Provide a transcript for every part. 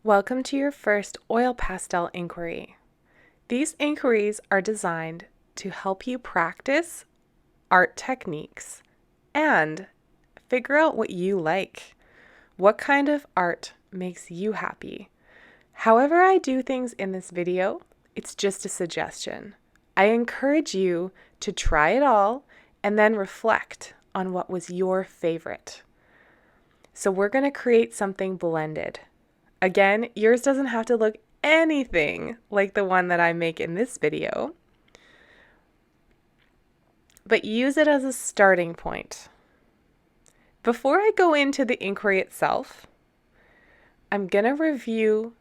Welcome to your first oil pastel inquiry. These inquiries are designed to help you practice art techniques and figure out what you like. What kind of art makes you happy? However I do things in this video, it's just a suggestion. I encourage you to try it all and then reflect on what was your favorite. So we're going to create something blended. Again, yours doesn't have to look anything like the one that I make in this video, but use it as a starting point. Before I go into the inquiry itself, I'm going to review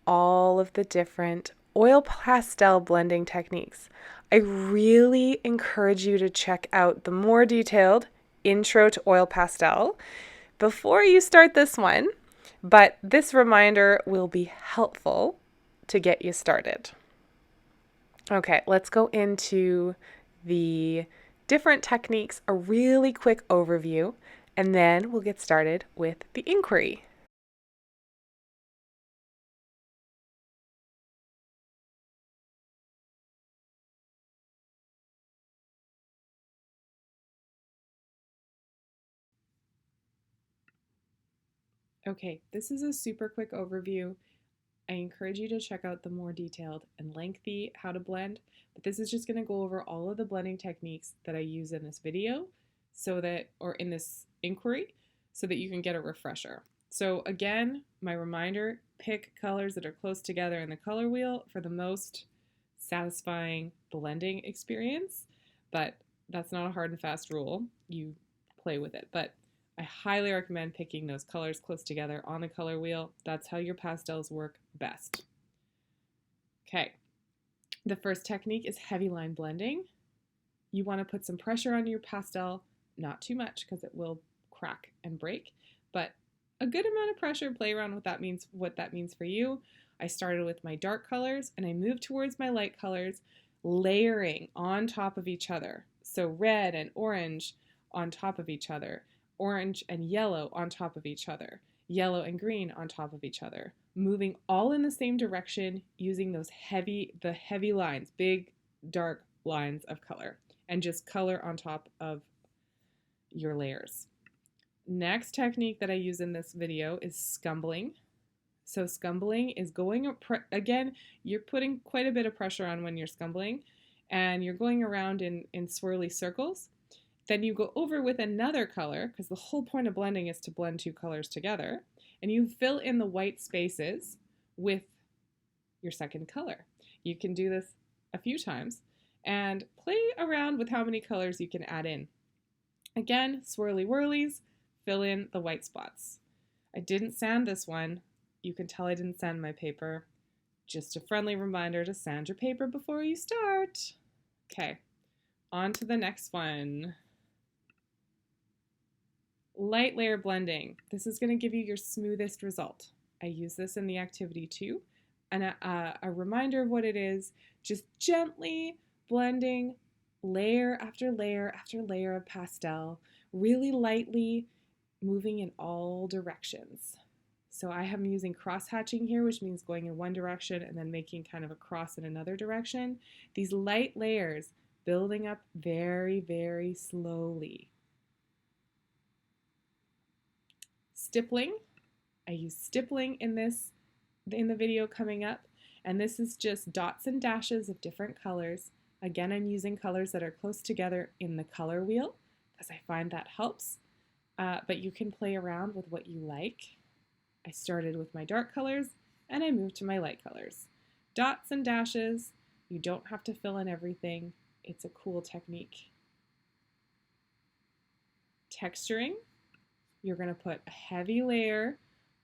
all of the different oil pastel blending techniques. I really encourage you to check out the more detailed Intro to Oil Pastel before you start this one. But this reminder will be helpful to get you started. Okay, let's go into the different techniques, a really quick overview, and then we'll get started with the inquiry. Okay, this is a super quick overview. I encourage you to check out the more detailed and lengthy how to blend, but this is just going to go over all of the blending techniques that I use in this video or in this inquiry so that you can get a refresher. So again, my reminder, pick colors that are close together in the color wheel for the most satisfying blending experience, but that's not a hard and fast rule. You play with it, but I highly recommend picking those colors close together on the color wheel. That's how your pastels work best. Okay, the first technique is heavy line blending. You want to put some pressure on your pastel, not too much because it will crack and break, but a good amount of pressure. Play around with what that means for you. I started with my dark colors and I moved towards my light colors, layering on top of each other. So red and orange on top of each other, orange and yellow on top of each other, yellow and green on top of each other, moving all in the same direction using the heavy lines, big dark lines of color, and just color on top of your layers. Next technique that I use in this video is scumbling. So scumbling is again, you're putting quite a bit of pressure on when you're scumbling, and you're going around in swirly circles. Then you go over with another color, because the whole point of blending is to blend two colors together, and you fill in the white spaces with your second color. You can do this a few times and play around with how many colors you can add in. Again, swirly whirlies, fill in the white spots. I didn't sand this one. You can tell I didn't sand my paper. Just a friendly reminder to sand your paper before you start. Okay, on to the next one. Light layer blending. This is going to give you your smoothest result. I use this in the activity too. And a reminder of what it is, just gently blending layer after layer after layer of pastel, really lightly moving in all directions. So I am using cross hatching here, which means going in one direction and then making kind of a cross in another direction. These light layers building up very, very slowly. Stippling. I use stippling in the video coming up, and this is just dots and dashes of different colors. Again, I'm using colors that are close together in the color wheel because I find that helps, but you can play around with what you like. I started with my dark colors and I moved to my light colors. Dots and dashes, you don't have to fill in everything. It's a cool technique. Texturing. You're going to put a heavy layer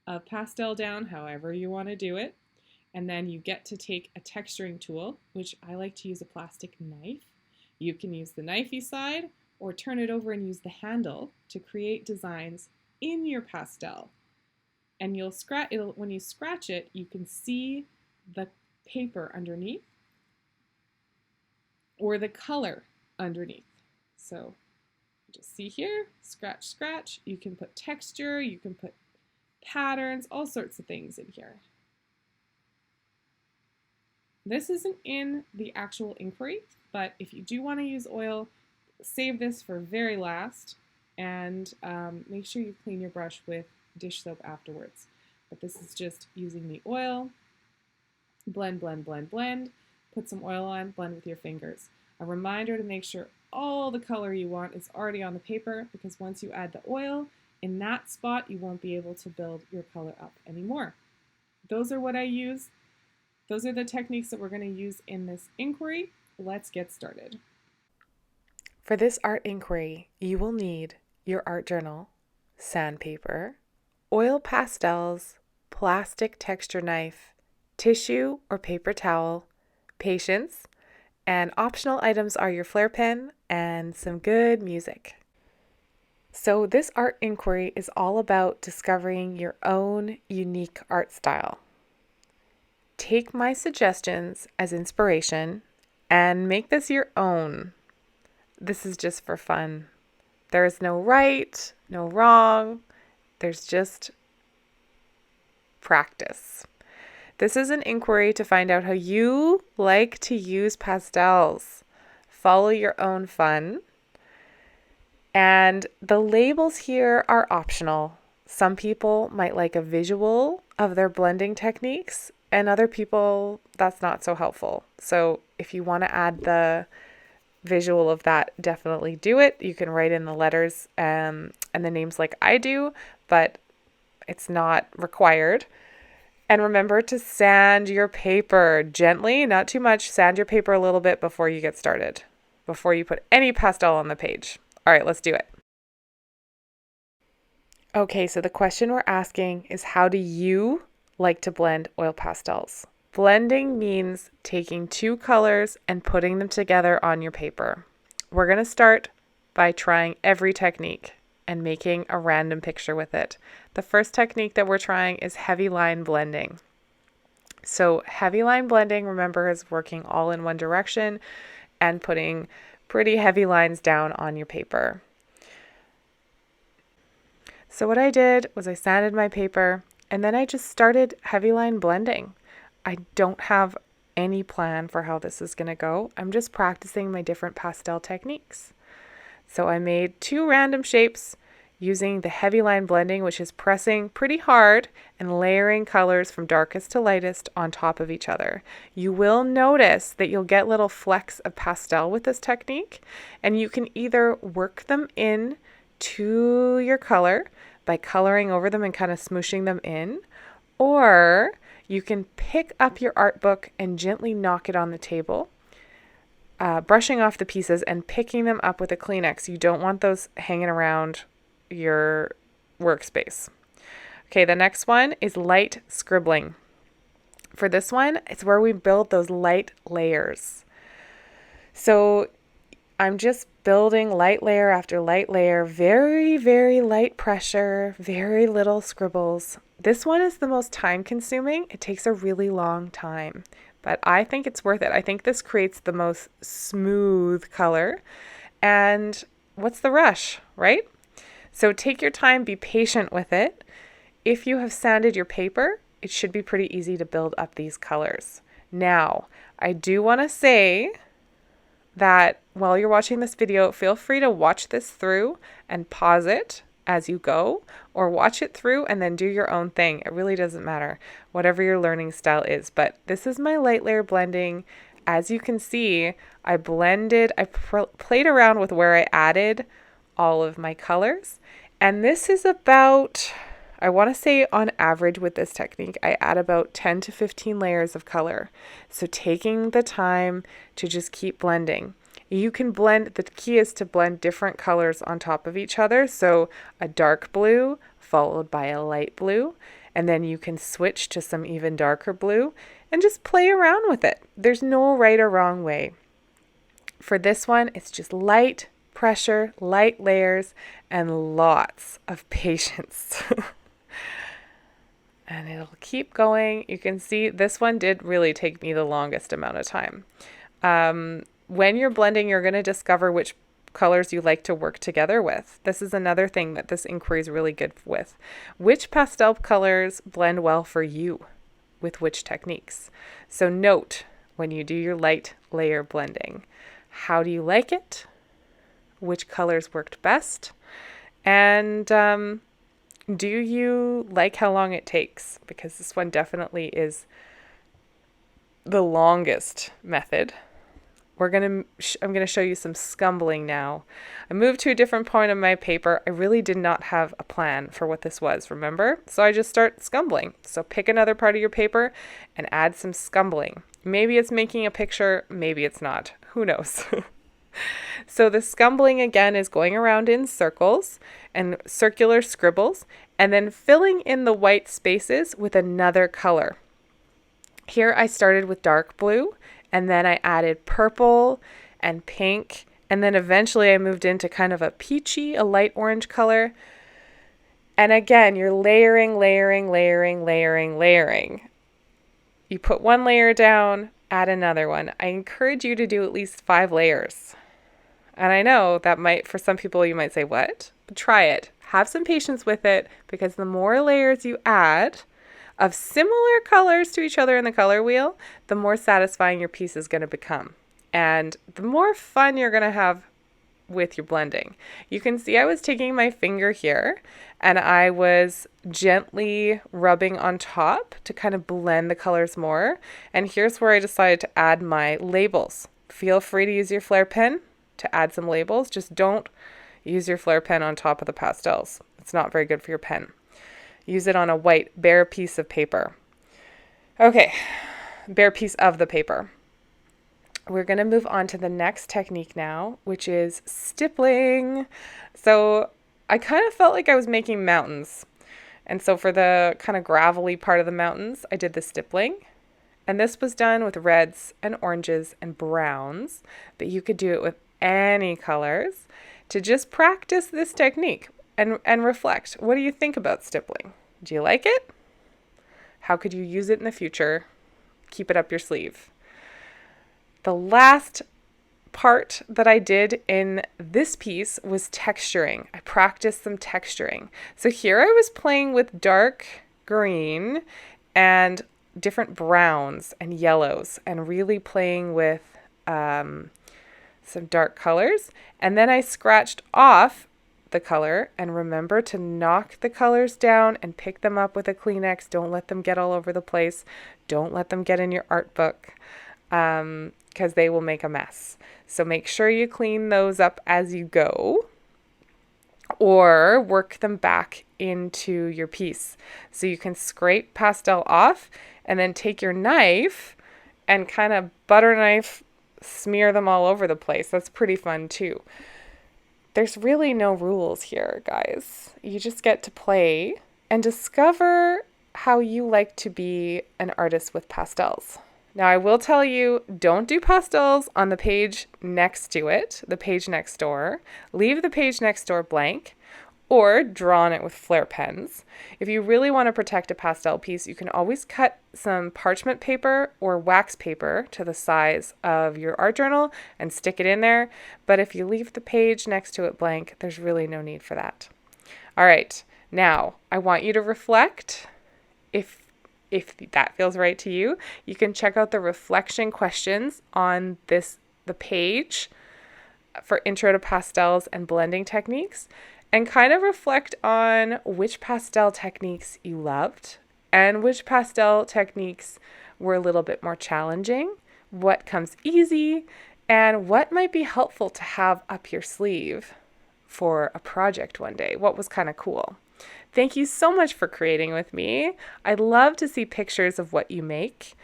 of pastel down, however you want to do it, and then you get to take a texturing tool, which I like to use a plastic knife. You can use the knifey side or turn it over and use the handle to create designs in your pastel. And when you scratch it, you can see the paper underneath or the color underneath. So just see here, scratch, scratch. You can put texture, you can put patterns, all sorts of things in here. This isn't in the actual inquiry, but if you do want to use oil, save this for very last, and make sure you clean your brush with dish soap afterwards. But this is just using the oil, blend, blend, blend, blend, put some oil on, blend with your fingers. A reminder to make sure all the color you want is already on the paper, because once you add the oil, in that spot you won't be able to build your color up anymore. Those are what I use. Those are the techniques that we're going to use in this inquiry. Let's get started. For this art inquiry, you will need your art journal, sandpaper, oil pastels, plastic texture knife, tissue or paper towel, patience, and optional items are your Flair pen and some good music. So this art inquiry is all about discovering your own unique art style. Take my suggestions as inspiration and make this your own. This is just for fun. There is no right, no wrong. There's just practice. This is an inquiry to find out how you like to use pastels. Follow your own fun. And the labels here are optional. Some people might like a visual of their blending techniques, and other people, that's not so helpful. So if you want to add the visual of that, definitely do it. You can write in the letters and the names like I do, but it's not required. And remember to sand your paper gently, not too much. Sand your paper a little bit before you get started, before you put any pastel on the page. All right, let's do it. Okay, so the question we're asking is, how do you like to blend oil pastels? Blending means taking two colors and putting them together on your paper. We're going to start by trying every technique and making a random picture with it. The first technique that we're trying is heavy line blending. So heavy line blending, remember, is working all in one direction and putting pretty heavy lines down on your paper. So what I did was I sanded my paper and then I just started heavy line blending. I don't have any plan for how this is going to go. I'm just practicing my different pastel techniques. So I made two random shapes using the heavy line blending, which is pressing pretty hard and layering colors from darkest to lightest on top of each other. You will notice that you'll get little flecks of pastel with this technique, and you can either work them in to your color by coloring over them and kind of smooshing them in, or you can pick up your art book and gently knock it on the table, brushing off the pieces and picking them up with a Kleenex. You don't want those hanging around your workspace. Okay, the next one is light scribbling. For this one, it's where we build those light layers. So I'm just building light layer after light layer, very, very light pressure, very little scribbles. This one is the most time consuming. It takes a really long time, but I think it's worth it. I think this creates the most smooth color. And what's the rush, right? So take your time, be patient with it. If you have sanded your paper, it should be pretty easy to build up these colors. Now, I do want to say that while you're watching this video, feel free to watch this through and pause it as you go, or watch it through and then do your own thing. It really doesn't matter, whatever your learning style is. But this is my light layer blending. As you can see, I blended, I played around with where I added all of my colors. And this is about, I want to say on average with this technique, I add about 10 to 15 layers of color. So taking the time to just keep blending. You can blend, the key is to blend different colors on top of each other. So a dark blue followed by a light blue, and then you can switch to some even darker blue and just play around with it. There's no right or wrong way. For this one, it's just light pressure, light layers, and lots of patience. And it'll keep going. You can see this one did really take me the longest amount of time. When you're blending, you're going to discover which colors you like to work together with. This is another thing that this inquiry is really good with. Which pastel colors blend well for you with which techniques? So note, when you do your light layer blending. How do you like it? Which colors worked best? And do you like how long it takes? Because this one definitely is the longest method. I'm gonna show you some scumbling now. I moved to a different point of my paper. I really did not have a plan for what this was, remember? So I just start scumbling. So pick another part of your paper and add some scumbling. Maybe it's making a picture, maybe it's not. Who knows? So the scumbling again is going around in circles and circular scribbles and then filling in the white spaces with another color. Here I started with dark blue and then I added purple and pink, and then eventually I moved into kind of a peachy, a light orange color. And again, you're layering, layering, layering, layering, layering. You put one layer down, add another one. I encourage you to do at least 5 layers. And I know that might, for some people, you might say, what? But try it. Have some patience with it, because the more layers you add of similar colors to each other in the color wheel, the more satisfying your piece is going to become. And the more fun you're going to have with your blending. You can see I was taking my finger here and I was gently rubbing on top to kind of blend the colors more. And here's where I decided to add my labels. Feel free to use your Flair pen to add some labels. Just don't use your Flair pen on top of the pastels. It's not very good for your pen. Use it on a white, bare piece of paper. Okay, bare piece of the paper. We're going to move on to the next technique now, which is stippling. So I kind of felt like I was making mountains. And so for the kind of gravelly part of the mountains, I did the stippling. And this was done with reds and oranges and browns, but you could do it with any colors to just practice this technique and reflect. What do you think about stippling? Do you like it? How could you use it in the future? Keep it up your sleeve. The last part that I did in this piece was texturing. I practiced some texturing. So here I was playing with dark green and different browns and yellows and really playing with some dark colors. And then I scratched off the color, and remember to knock the colors down and pick them up with a Kleenex. Don't let them get all over the place. Don't let them get in your art book, because they will make a mess. So make sure you clean those up as you go, or work them back into your piece. So you can scrape pastel off and then take your knife and kind of butter knife smear them all over the place. That's pretty fun too. There's really no rules here, guys. You just get to play and discover how you like to be an artist with pastels. Now, I will tell you, don't do pastels on the page next to it, the page next door. Leave the page next door blank, or draw on it with Flair pens. If you really want to protect a pastel piece, you can always cut some parchment paper or wax paper to the size of your art journal and stick it in there. But if you leave the page next to it blank, there's really no need for that. All right, now I want you to reflect. If that feels right to you, you can check out the reflection questions on the page for Intro to Pastels and Blending Techniques, and kind of reflect on which pastel techniques you loved and which pastel techniques were a little bit more challenging, what comes easy, and what might be helpful to have up your sleeve for a project one day. What was kind of cool. Thank you so much for creating with me. I love to see pictures of what you make.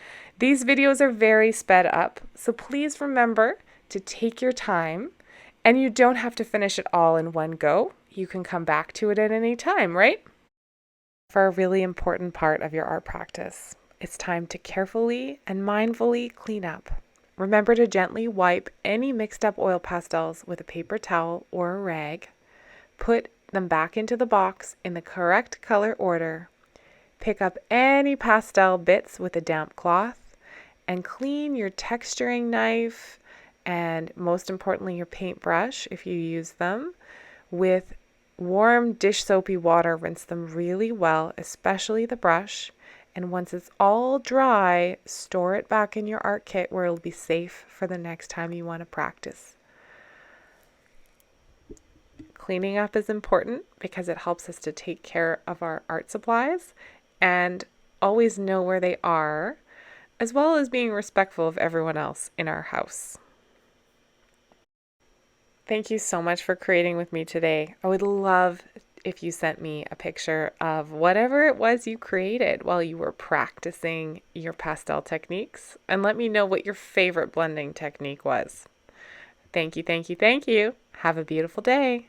These videos are very sped up, so please remember to take your time, and you don't have to finish it all in one go. You can come back to it at any time, right? For a really important part of your art practice, it's time to carefully and mindfully clean up. Remember to gently wipe any mixed up oil pastels with a paper towel or a rag. Put them back into the box in the correct color order. Pick up any pastel bits with a damp cloth and clean your texturing knife and, most importantly, your paintbrush if you use them with warm dish soapy water. Rinse them really well, especially the brush, And once it's all dry, store it back in your art kit where it'll be safe for the next time you want to practice. Cleaning up is important because it helps us to take care of our art supplies and always know where they are, as well as being respectful of everyone else in our house. Thank you so much for creating with me today. I would love if you sent me a picture of whatever it was you created while you were practicing your pastel techniques, and let me know what your favorite blending technique was. Thank you, thank you, thank you. Have a beautiful day.